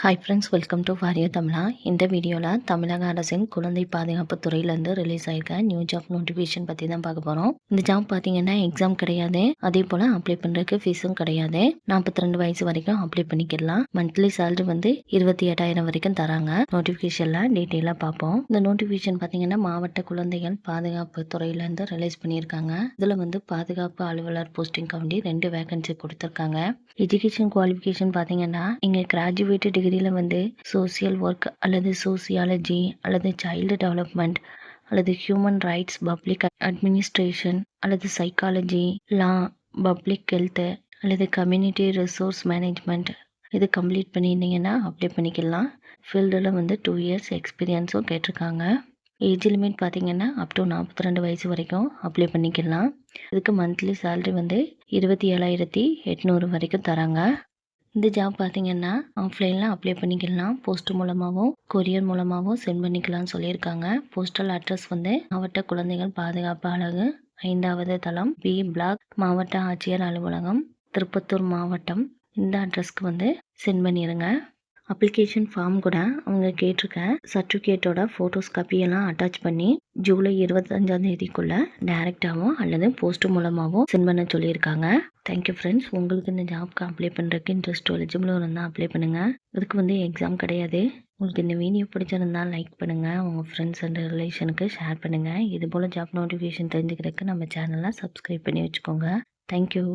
Hi friends, welcome to warrior Tamizha. இந்த வீடியோவில் தமிழக அரசின் குழந்தை பாதுகாப்பு துறையிலேருந்து ரிலீஸ் ஆயிருக்க நியூ ஜாப் நோட்டிஃபிகேஷன் பற்றி தான் பார்க்க போகிறோம். இந்த ஜாப் பார்த்தீங்கன்னா எக்ஸாம் கிடையாது, அதே போல் அப்ளை பண்ணுறதுக்கு ஃபீஸும் கிடையாது. 42 வயசு வரைக்கும் அப்ளை பண்ணிக்கலாம். மந்த்லி சேலரி வந்து 28,000 வரைக்கும் தராங்க. நோட்டிஃபிகேஷனில் டீட்டெயிலாக பார்ப்போம். இந்த நோட்டிஃபிகேஷன் பார்த்தீங்கன்னா மாவட்ட குழந்தைகள் பாதுகாப்பு துறையிலேருந்து ரிலீஸ் பண்ணியிருக்காங்க. இதில் வந்து பாதுகாப்பு அலுவலர் போஸ்டிங் வேண்டி 2 வேகன்சி கொடுத்துருக்காங்க. எஜுகேஷன் குவாலிஃபிகேஷன் பார்த்தீங்கன்னா இங்கே கிராஜுவேட் டிகிரியில் வந்து சோசியல் ஒர்க் அல்லது சோசியாலஜி அல்லது சைல்டு டெவலப்மெண்ட் அல்லது ஹியூமன் ரைட்ஸ், பப்ளிக் அட்மினிஸ்ட்ரேஷன் அல்லது சைக்காலஜி, லா, பப்ளிக் ஹெல்த்து அல்லது கம்யூனிட்டி ரிசோர்ஸ் மேனேஜ்மெண்ட் இது கம்ப்ளீட் பண்ணியிருந்தீங்கன்னா அப்ளை பண்ணிக்கலாம். ஃபீல்டில் வந்து 2 இயர்ஸ் எக்ஸ்பீரியன்ஸும் கேட்டிருக்காங்க. ஏஜ் லிமிட் பார்த்தீங்கன்னா அப் டு 42 வயசு வரைக்கும் அப்ளை பண்ணிக்கலாம். இதுக்கு மந்த்லி சேலரி வந்து 27,800 வரைக்கும் தராங்க. இந்த ஜாப் பார்த்தீங்கன்னா ஆஃப்லைனில் அப்ளை பண்ணிக்கலாம். போஸ்ட் மூலமாகவும் கொரியர் மூலமாகவும் சென்ட் பண்ணிக்கலாம்னு சொல்லியிருக்காங்க. போஸ்டல் அட்ரஸ் வந்து மாவட்ட குழந்தைகள் பாதுகாப்பு அலகு, 5வது தளம், பி பிளாக், மாவட்ட ஆட்சியர் அலுவலகம், திருப்பத்தூர் மாவட்டம். இந்த அட்ரஸ்க்கு வந்து சென்ட் பண்ணிடுங்க. அப்ளிகேஷன் ஃபார்ம் கூட அவங்க கேட்டிருக்க சர்டிஃபிகேட்டோட ஃபோட்டோஸ் காப்பியெல்லாம் அட்டாச் பண்ணி ஜூலை 25ஆம் தேதிக்குள்ளே டைரெக்டாகவும் அல்லது போஸ்ட் மூலமாகவும் சென்ட் பண்ண சொல்லியிருக்காங்க. Thank you friends. உங்களுக்கு இந்த ஜாப்க்கு அப்ளை பண்ணுறதுக்கு இன்ட்ரெஸ்ட் எலிஜிபிளாக இருந்தால் அப்ளை பண்ணுங்கள். அதுக்கு வந்து எக்ஸாம் கிடையாது. உங்களுக்கு இந்த வீடியோ பிடிச்சிருந்தால் லைக் பண்ணுங்கள், உங்கள் ஃப்ரெண்ட்ஸ் அண்ட் ரிலேஷனுக்கு ஷேர் பண்ணுங்கள். இது போல் ஜாப் நோட்டிஃபிகேஷன் தெரிஞ்சுக்கிறதுக்கு நம்ம சேனலை சப்ஸ்கிரைப் பண்ணி வச்சுக்கோங்க. தேங்க்யூ.